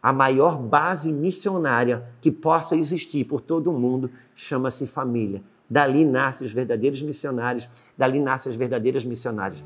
a maior base missionária que possa existir por todo o mundo chama-se família. Dali nascem os verdadeiros missionários, dali nascem as verdadeiras missionárias.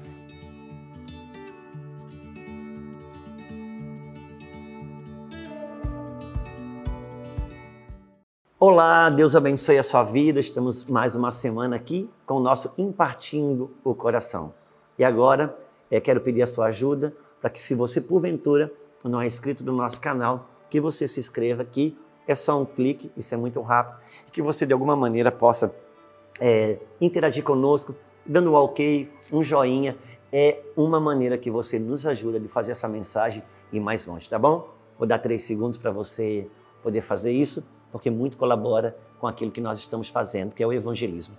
Olá, Deus abençoe a sua vida. Estamos mais uma semana aqui com o nosso Impartindo o Coração. E agora, quero pedir a sua ajuda para que, se você porventura não é inscrito no nosso canal, que você se inscreva aqui. É só um clique, isso é muito rápido. E que você, de alguma maneira, possa interagir conosco, dando um ok, um joinha. É uma maneira que você nos ajuda de fazer essa mensagem ir mais longe, tá bom? Vou dar 3 segundos para você poder fazer isso, porque muito colabora com aquilo que nós estamos fazendo, que é o evangelismo.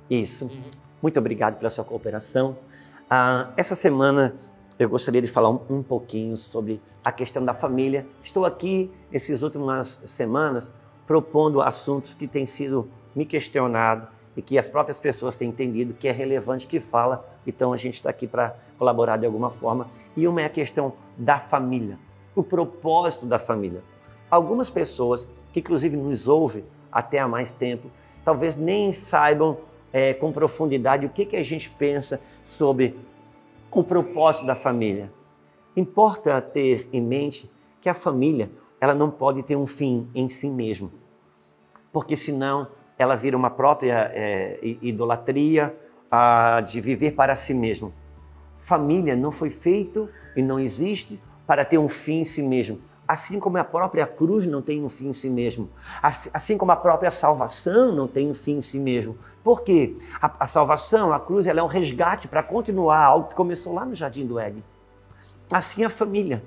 Isso. Muito obrigado pela sua cooperação. Essa semana eu gostaria de falar um pouquinho sobre a questão da família. Estou aqui, essas últimas semanas, propondo assuntos que têm sido me questionados e que as próprias pessoas têm entendido que é relevante que fala. Então a gente está aqui para colaborar de alguma forma. E uma é a questão da família, o propósito da família. Algumas pessoas que inclusive nos ouvem até há mais tempo, talvez nem saibam com profundidade o que a gente pensa sobre o propósito da família. Importa ter em mente que a família ela não pode ter um fim em si mesma, porque senão ela vira uma própria idolatria de viver para si mesmo. Família não foi feito e não existe para ter um fim em si mesmo. Assim como a própria cruz não tem um fim em si mesmo. Assim como a própria salvação não tem um fim em si mesmo. Por quê? A salvação, a cruz, ela é um resgate para continuar algo que começou lá no Jardim do Éden. Assim a família.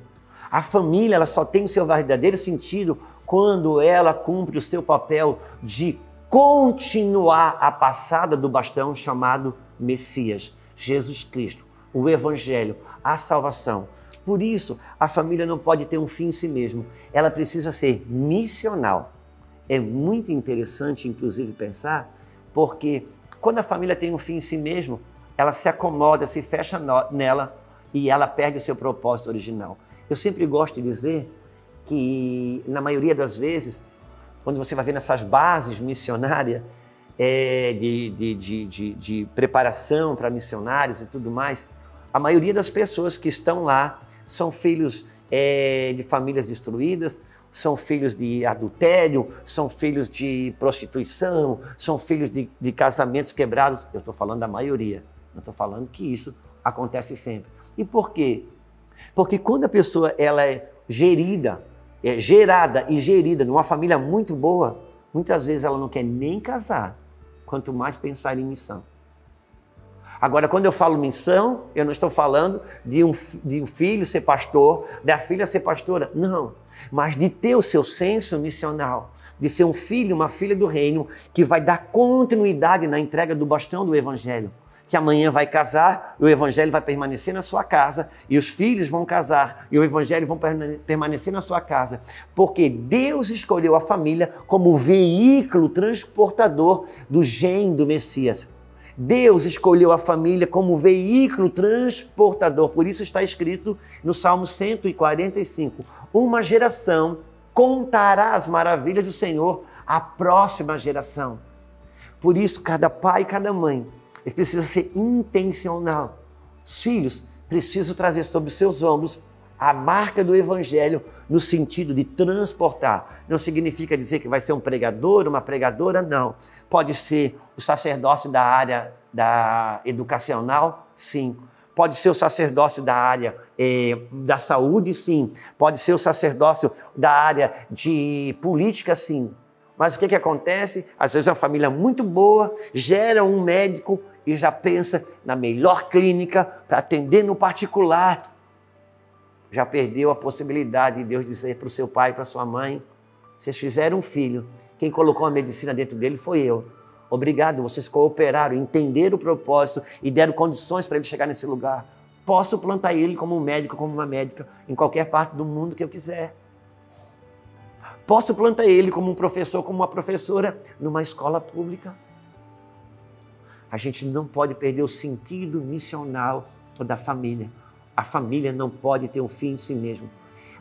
A família ela só tem o seu verdadeiro sentido quando ela cumpre o seu papel de continuar a passada do bastão chamado Messias, Jesus Cristo, o Evangelho, a salvação. Por isso, a família não pode ter um fim em si mesmo. Ela precisa ser missional. É muito interessante, inclusive, pensar, porque quando a família tem um fim em si mesmo, ela se acomoda, se fecha nela e ela perde o seu propósito original. Eu sempre gosto de dizer que, na maioria das vezes, quando você vai ver nessas bases missionárias, de preparação para missionários e tudo mais, a maioria das pessoas que estão lá são filhos de famílias destruídas, são filhos de adultério, são filhos de prostituição, são filhos de casamentos quebrados. Eu estou falando da maioria, não estou falando que isso acontece sempre. E por quê? Porque quando a pessoa ela é gerada e gerida numa família muito boa, muitas vezes ela não quer nem casar, quanto mais pensar em missão. Agora, quando eu falo missão, eu não estou falando de um filho ser pastor, da filha ser pastora, não. Mas de ter o seu senso missional, de ser um filho, uma filha do reino, que vai dar continuidade na entrega do bastão do Evangelho. Que amanhã vai casar, e o Evangelho vai permanecer na sua casa, e os filhos vão casar, e o Evangelho vão permanecer na sua casa. Porque Deus escolheu a família como veículo transportador do gene do Messias. Deus escolheu a família como veículo transportador. Por isso está escrito no Salmo 145. Uma geração contará as maravilhas do Senhor à próxima geração. Por isso, cada pai e cada mãe precisa ser intencional. Os filhos precisam trazer sobre os seus ombros a marca do Evangelho no sentido de transportar. Não significa dizer que vai ser um pregador, uma pregadora, não. Pode ser o sacerdócio da área educacional, sim. Pode ser o sacerdócio da área da saúde, sim. Pode ser o sacerdócio da área de política, sim. Mas o que acontece? Às vezes uma família muito boa gera um médico e já pensa na melhor clínica para atender no particular. Já perdeu a possibilidade de Deus dizer para o seu pai e para a sua mãe: vocês fizeram um filho, quem colocou a medicina dentro dele foi eu. Obrigado, vocês cooperaram, entenderam o propósito e deram condições para ele chegar nesse lugar. Posso plantar ele como um médico, como uma médica, em qualquer parte do mundo que eu quiser. Posso plantar ele como um professor, como uma professora, numa escola pública. A gente não pode perder o sentido missional da família. A família não pode ter um fim em si mesmo.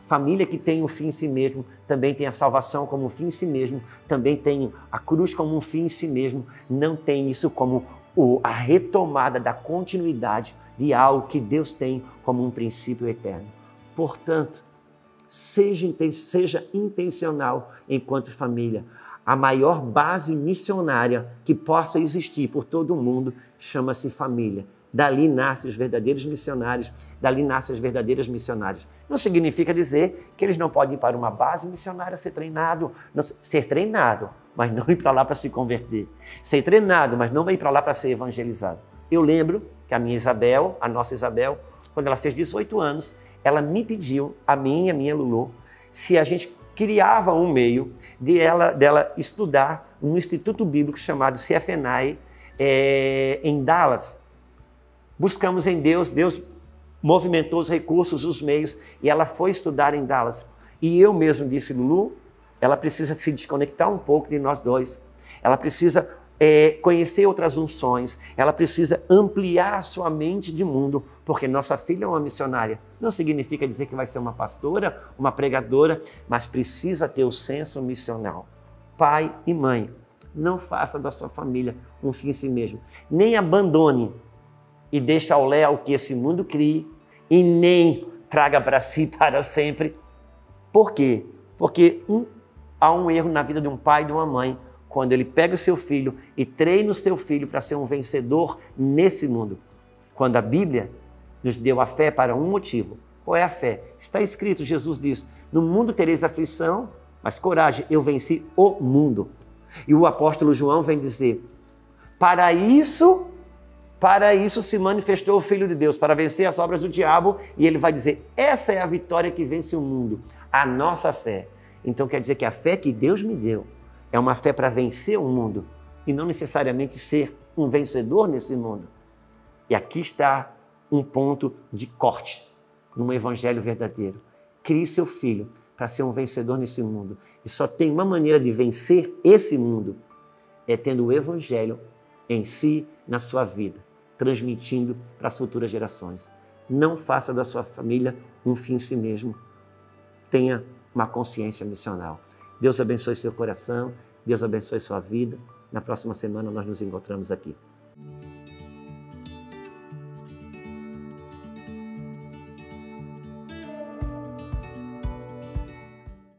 Família que tem um fim em si mesmo, também tem a salvação como um fim em si mesmo, também tem a cruz como um fim em si mesmo, não tem isso como a retomada da continuidade de algo que Deus tem como um princípio eterno. Portanto, seja intencional enquanto família. A maior base missionária que possa existir por todo o mundo chama-se família. Dali nascem os verdadeiros missionários, dali nascem as verdadeiras missionárias. Não significa dizer que eles não podem ir para uma base missionária ser treinado, mas não ir para lá para se converter. Ser treinado, mas não ir para lá para ser evangelizado. Eu lembro que a nossa Isabel, quando ela fez 18 anos, ela me pediu, a minha Lulu, se a gente criava um meio dela estudar no Instituto Bíblico chamado CFNAE, em Dallas. Buscamos em Deus, Deus movimentou os recursos, os meios, e ela foi estudar em Dallas. E eu mesmo disse, Lulu, ela precisa se desconectar um pouco de nós dois. Ela precisa conhecer outras unções, ela precisa ampliar a sua mente de mundo, porque nossa filha é uma missionária. Não significa dizer que vai ser uma pastora, uma pregadora, mas precisa ter o senso missional. Pai e mãe, não faça da sua família um fim em si mesmo. Nem abandone e deixe ao léu o que esse mundo crie, e nem traga para si para sempre. Por quê? Porque há um erro na vida de um pai e de uma mãe, quando ele pega o seu filho e treina o seu filho para ser um vencedor nesse mundo. Quando a Bíblia nos deu a fé para um motivo. Qual é a fé? Está escrito, Jesus diz, no mundo tereis aflição, mas coragem, eu venci o mundo. E o apóstolo João vem dizer, para isso se manifestou o Filho de Deus, para vencer as obras do diabo, e ele vai dizer, essa é a vitória que vence o mundo, a nossa fé. Então quer dizer que a fé que Deus me deu é uma fé para vencer o mundo e não necessariamente ser um vencedor nesse mundo. E aqui está um ponto de corte num evangelho verdadeiro. Crie seu filho para ser um vencedor nesse mundo. E só tem uma maneira de vencer esse mundo, é tendo o evangelho em si, na sua vida, transmitindo para as futuras gerações. Não faça da sua família um fim em si mesmo. Tenha uma consciência missional. Deus abençoe seu coração, Deus abençoe sua vida. Na próxima semana nós nos encontramos aqui.